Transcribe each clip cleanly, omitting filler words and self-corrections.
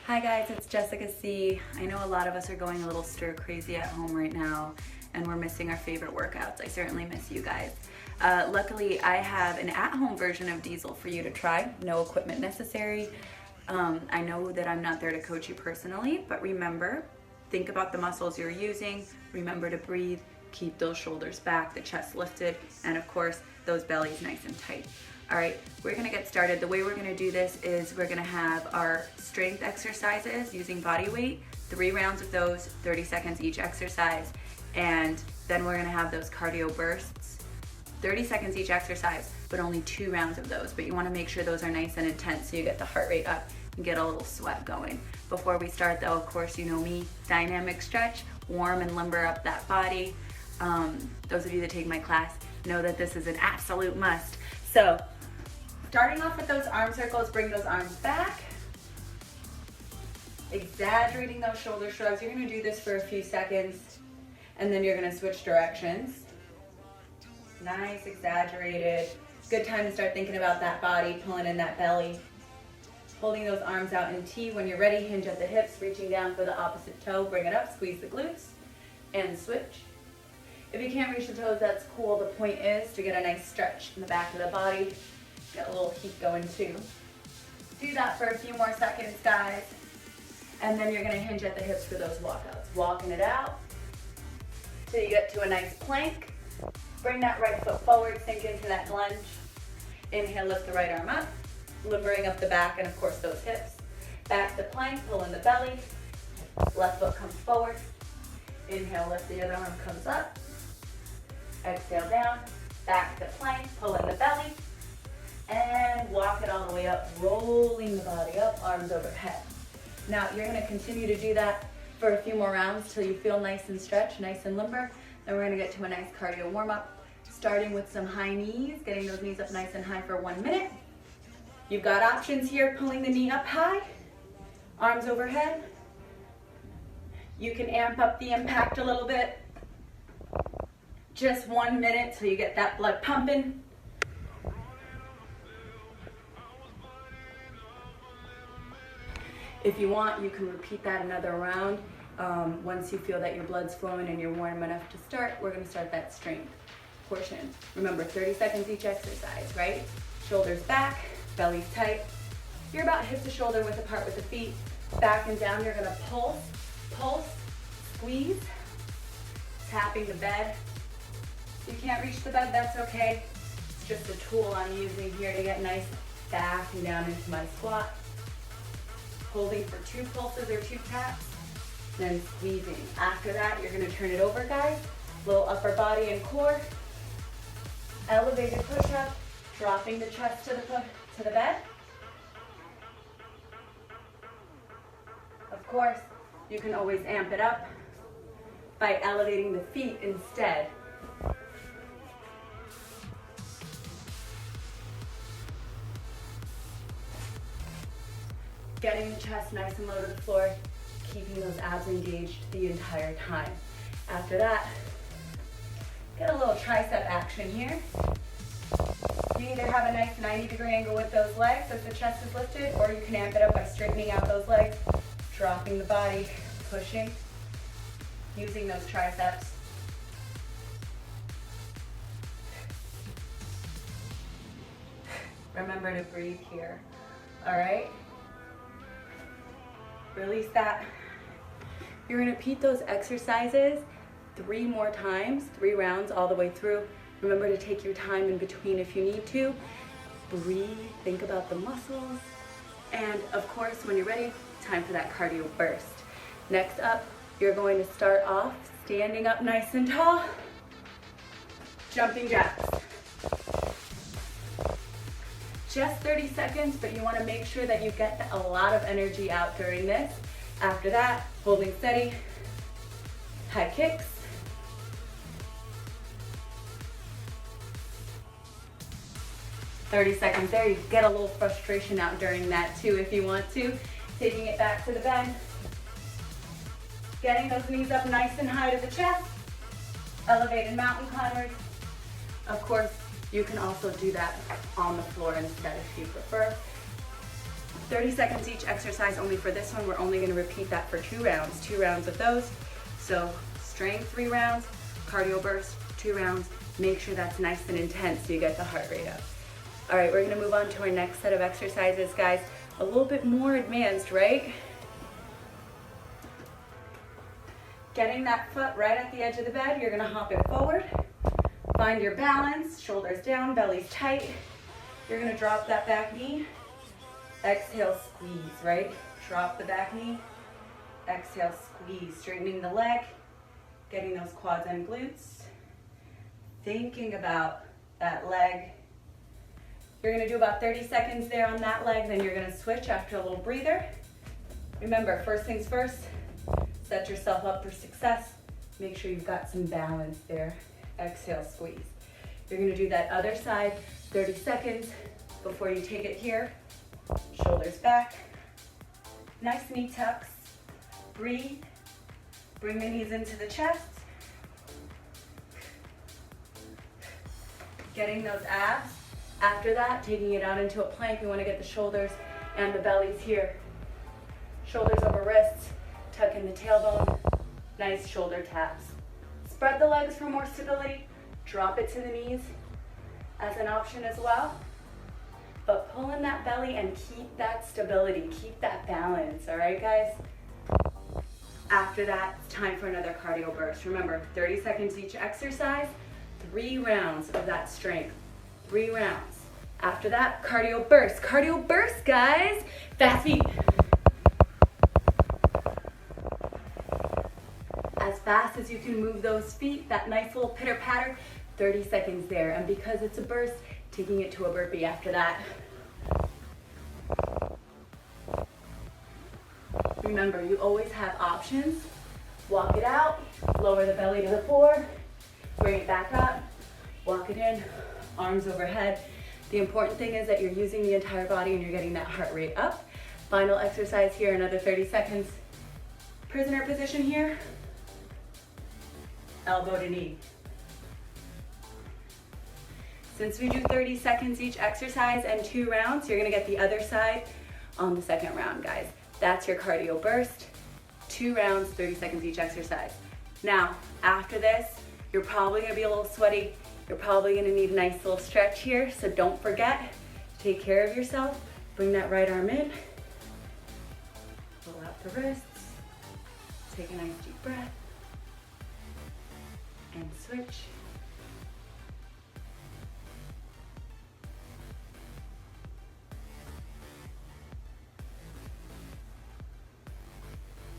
Hi guys, it's Jessica C. I know a lot of us are going a little stir crazy at home right now and we're missing our favorite workouts. I certainly miss you guys. Luckily, I have an at-home version of Diesel for you to try. No equipment necessary. I know that I'm not there to coach you personally, but remember, think about the muscles you're using. Remember to breathe, keep those shoulders back, the chest lifted, and of course, those bellies nice and tight. All right, we're gonna get started. The way we're gonna do this is we're gonna have our strength exercises using body weight, 3 rounds of those, 30 seconds each exercise, and then we're gonna have those cardio bursts, 30 seconds each exercise, but only 2 rounds of those. But you wanna make sure those are nice and intense so you get the heart rate up and get a little sweat going. Before we start though, of course, you know me, dynamic stretch, warm and limber up that body. Those of you that take my class know that this is an absolute must. So, starting off with those arm circles, bring those arms back. Exaggerating those shoulder shrugs. You're gonna do this for a few seconds and then you're gonna switch directions. Nice, exaggerated. Good time to start thinking about that body, pulling in that belly. Holding those arms out in T. When you're ready, hinge at the hips, reaching down for the opposite toe, bring it up, squeeze the glutes, and switch. If you can't reach the toes, that's cool. The point is to get a nice stretch in the back of the body. Get a little heat going too. Do that for a few more seconds, guys. And then you're gonna hinge at the hips for those walkouts. Walking it out till you get to a nice plank. Bring that right foot forward, sink into that lunge. Inhale, lift the right arm up, limbering up the back and of course those hips. Back to plank, pull in the belly. Left foot comes forward. Inhale, lift the other arm comes up. Exhale down, back to plank, pull in the belly. And walk it all the way up, rolling the body up, arms overhead. Now you're gonna continue to do that for a few more rounds till you feel nice and stretched, nice and limber. Then we're gonna get to a nice cardio warm up, starting with some high knees, getting those knees up nice and high for 1 minute. You've got options here, pulling the knee up high, arms overhead. You can amp up the impact a little bit. Just 1 minute till you get that blood pumping. If you want, you can repeat that another round. Once you feel that your blood's flowing and you're warm enough to start, we're gonna start that strength portion. Remember, 30 seconds each exercise, right? Shoulders back, belly tight. You're about hip to shoulder width apart with the feet. Back and down, you're gonna pulse, pulse, squeeze, tapping the bed. If you can't reach the bed, that's okay. It's just a tool I'm using here to get nice back and down into my squat. Holding for 2 pulses or 2 taps, then squeezing. After that, you're gonna turn it over, guys. Little upper body and core. Elevated push-up, dropping the chest to the bed. Of course, you can always amp it up by elevating the feet instead. Getting the chest nice and low to the floor, keeping those abs engaged the entire time. After that, get a little tricep action here. You either have a nice 90-degree angle with those legs as the chest is lifted, or you can amp it up by straightening out those legs, dropping the body, pushing, using those triceps. Remember to breathe here, all right? Release that. You're gonna repeat those exercises 3 more times, 3 rounds all the way through. Remember to take your time in between if you need to. Breathe, think about the muscles. And of course, when you're ready, time for that cardio burst. Next up, you're going to start off standing up nice and tall, jumping jacks. Just 30 seconds, but you want to make sure that you get a lot of energy out during this. After that, holding steady, high kicks. "30 seconds there. You get a little frustration out during that too if you want to. Taking it back to the bend. Getting those knees up nice and high to the chest. Elevated mountain climbers. Of course, you can also do that on the floor instead if you prefer. 30 seconds each exercise only for this one. We're only gonna repeat that for 2 rounds, 2 rounds of those. So strength 3 rounds, cardio burst 2 rounds. Make sure that's nice and intense so you get the heart rate up. All right, we're gonna move on to our next set of exercises, guys. A little bit more advanced, right? Getting that foot right at the edge of the bed, you're gonna hop it forward. Find your balance, shoulders down, belly's tight. You're gonna drop that back knee. Exhale, squeeze, right? Drop the back knee. Exhale, squeeze, straightening the leg, getting those quads and glutes. Thinking about that leg. You're gonna do about 30 seconds there on that leg, then you're gonna switch after a little breather. Remember, first things first, set yourself up for success. Make sure you've got some balance there. Exhale, squeeze. You're gonna do that other side, 30 seconds before you take it here. Shoulders back, nice knee tucks. Breathe, bring the knees into the chest. Getting those abs. After that, taking it out into a plank. We want to get the shoulders and the bellies here. Shoulders over wrists, tuck in the tailbone. Nice shoulder taps. Spread the legs for more stability. Drop it to the knees as an option as well. But pull in that belly and keep that stability, keep that balance, all right, guys? After that, it's time for another cardio burst. Remember, 30 seconds each exercise, 3 rounds of that strength, 3 rounds. After that, cardio burst. Cardio burst, guys. Fast feet. As fast as you can move those feet, that nice little pitter patter, 30 seconds there. And because it's a burst, taking it to a burpee after that. Remember, you always have options. Walk it out, lower the belly to the floor, bring it back up, walk it in, arms overhead. The important thing is that you're using the entire body and you're getting that heart rate up. Final exercise here, another 30 seconds. Prisoner position here, elbow to knee. Since we do 30 seconds each exercise and 2 rounds, you're gonna get the other side on the second round, guys. That's your cardio burst. 2 rounds, 30 seconds each exercise. Now, after this, you're probably gonna be a little sweaty. You're probably gonna need a nice little stretch here, so don't forget to take care of yourself. Bring that right arm in. Pull out the wrists. Take a nice deep breath. And switch.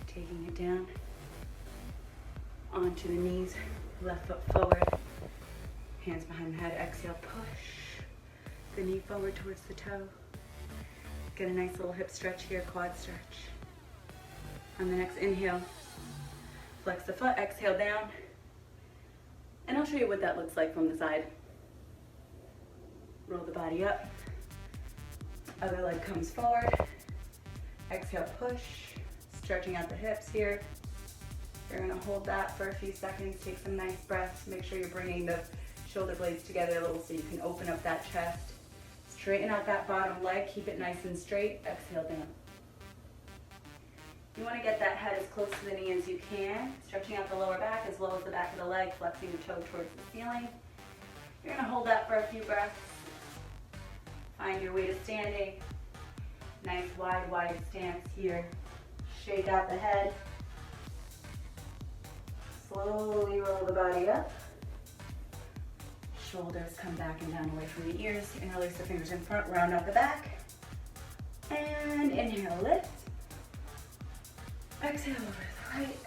Taking it down onto the knees, left foot forward, hands behind the head, exhale, push the knee forward towards the toe. Get a nice little hip stretch here, quad stretch. On the next inhale, flex the foot, exhale down, and I'll show you what that looks like from the side. Roll the body up, other leg comes forward, exhale, push. Stretching out the hips here. You're gonna hold that for a few seconds, take some nice breaths. Make sure you're bringing the shoulder blades together a little so you can open up that chest. Straighten out that bottom leg, keep it nice and straight. Exhale down. You wanna get that head as close to the knee as you can. Stretching out the lower back as well as the back of the leg, flexing the toe towards the ceiling. You're gonna hold that for a few breaths. Find your way to standing. Nice wide stance here. Shake out the head. Slowly roll the body up. Shoulders come back and down away from the ears. Interlace the fingers in front, round out the back. And inhale, lift. Exhale over the right.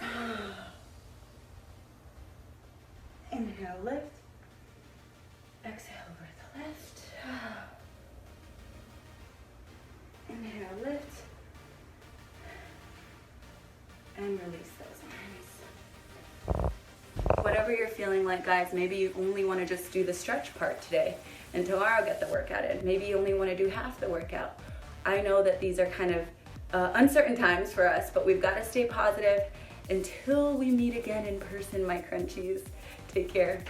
Inhale, lift. Exhale over the left. Inhale, lift. And release those arms. Whatever you're feeling like, guys, maybe you only want to just do the stretch part today and tomorrow get the workout in. Maybe you only want to do half the workout. I know that these are kind of uncertain times for us, but we've got to stay positive until we meet again in person, my crunchies. Take care.